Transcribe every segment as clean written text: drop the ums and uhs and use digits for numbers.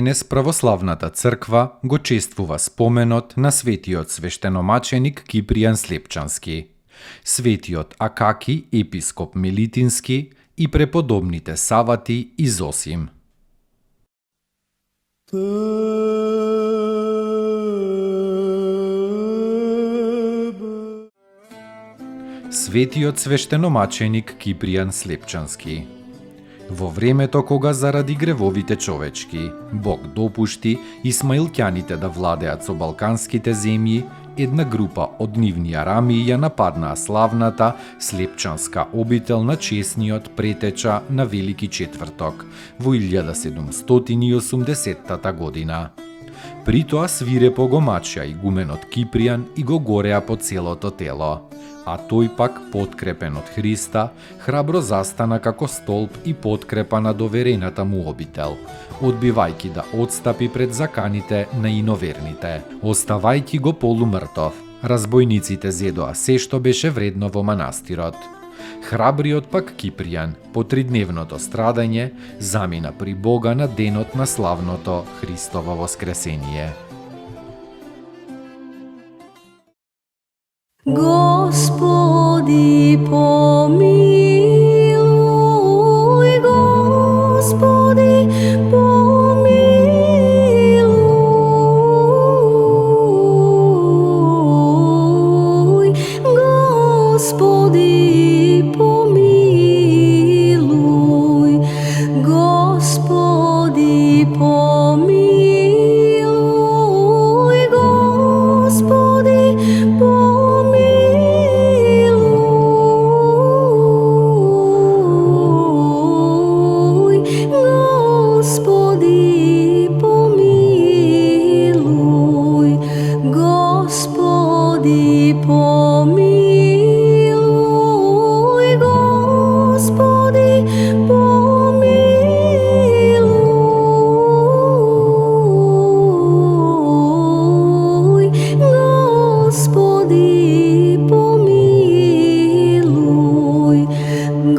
Денес православната црква го чествува споменот на светиот свештеномаченик Кипријан Слепчански, светиот Акаки епископ Мелитински и преподобните Савати и Зосим. Светиот свештеномаченик Кипријан Слепчански. Во времето кога заради гревовите човечки, Бог допушти исмаилќаните да владеат со балканските земји, една група од нивни арамии ја нападнаа славната Слепчанска обител на чесниот претеча на Велики четврток во 1780 година. При тоа свирепо го мачја игуменот Кипријан и го гореа по целото тело, а тој пак, подкрепен од Христа, храбро застана како столб и подкрепа на доверената му обител, одбивајќи да отстапи пред заканите на иноверните. Оставајќи го полумртов, разбојниците зедоа се што беше вредно во манастирот. Храбриот пак Кипријан, по тридневното страдање, замина при Бога на денот на славното Христово воскресение. Господи, помилуј, Господи, помилуј, Господи, помилуј, Господи, помилуј, Господи,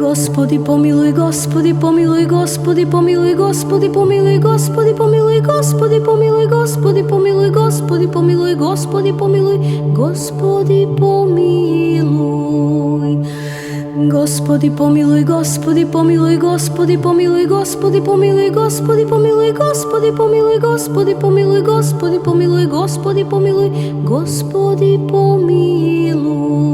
Господи, помилуј, Господи, помилуј, Господи, помилуј, Господи, помилуј, Господи, помилуј, Господи, помилуј, Господи, помилуј, Господи, помилуј, Господи, помилуј, Господи, помилуј. Господи, помилуј, Господи, помилуј, Господи, помилуј, Господи, помилуј, Господи, помилуј, Господи, помилуј, Господи, помилуј, Господи, помилуј, Господи, помилуј, Господи, помилуј.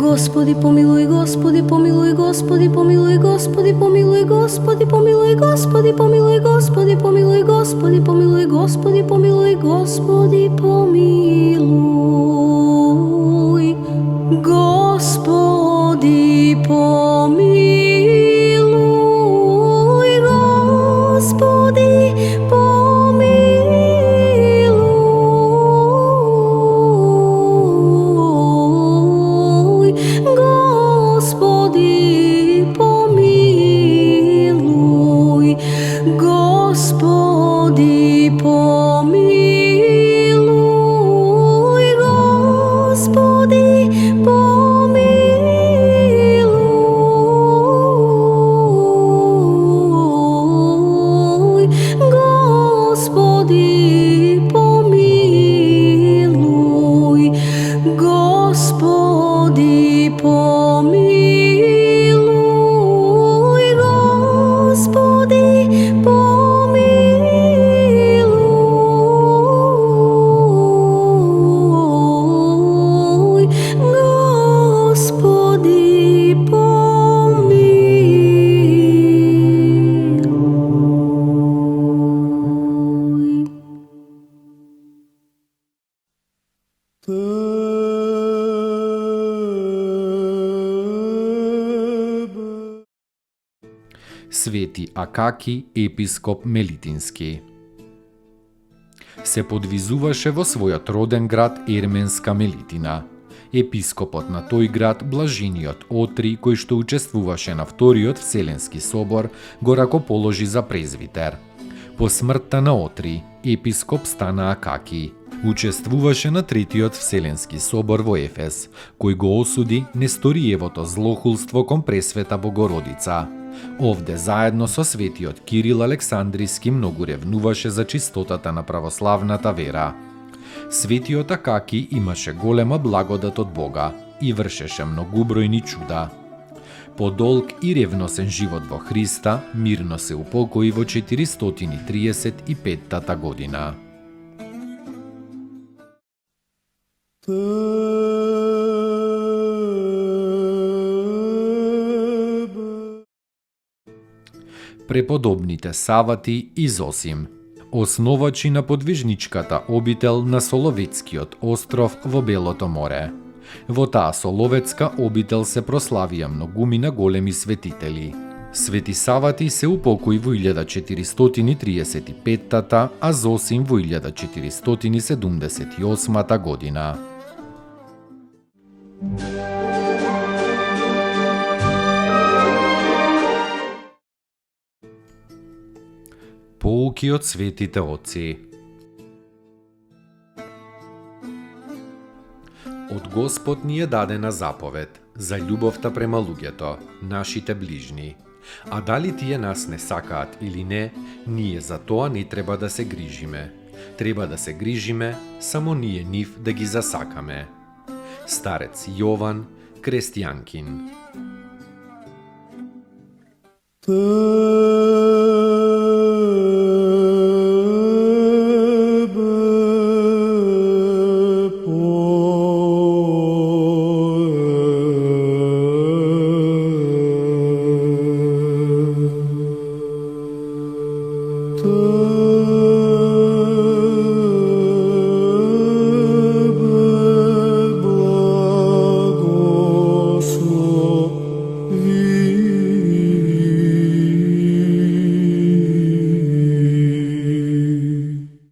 Господи, помилуј, Господи, помилуј, Господи, помилуј, Господи, помилуј, Господи, помилуј, Господи, помилуј, Господи, помилуј, Господи, помилуј, Господи, помилуј, Господи, помилуј. Господи, помилуј, Господи, помилуј, Свети Акаки, епископ Мелитински. Се подвизуваше во својот роден град Ерменска Мелитина. Епископот на тој град, блажениот Отри, кој што учествуваше на Вториот Вселенски собор, го ракоположи за презвитер. По смртта на Отри, епископ стана Акаки. Учествуваше на Третиот Вселенски собор во Ефес, кој го осуди Несториевото злохулство кон Пресвета Богородица. Овде заедно со светиот Кирил Александриски многу ревнуваше за чистотата на православната вера. Светиот Акаки имаше голема благодат од Бога и вршеше многубројни чуда. По долг и ревносен живот во Христа, мирно се упокои во 435 година. Преподобните Савати и Зосим, основачи на подвижничката обител на Соловецкиот остров во Белото море. Во таа Соловецка обител се прославија многумина големи светители. Свети Савати се упокои во 1435, а Зосим во 1478 година. Поуки од светите отци. Од Господ ни е дадена заповед за љубовта према луѓето, нашите ближни. А дали тие нас не сакаат или не, ние за тоа не треба да се грижиме. Треба да се грижиме само ние нив да ги засакаме. Старец Јован Крестјанкин.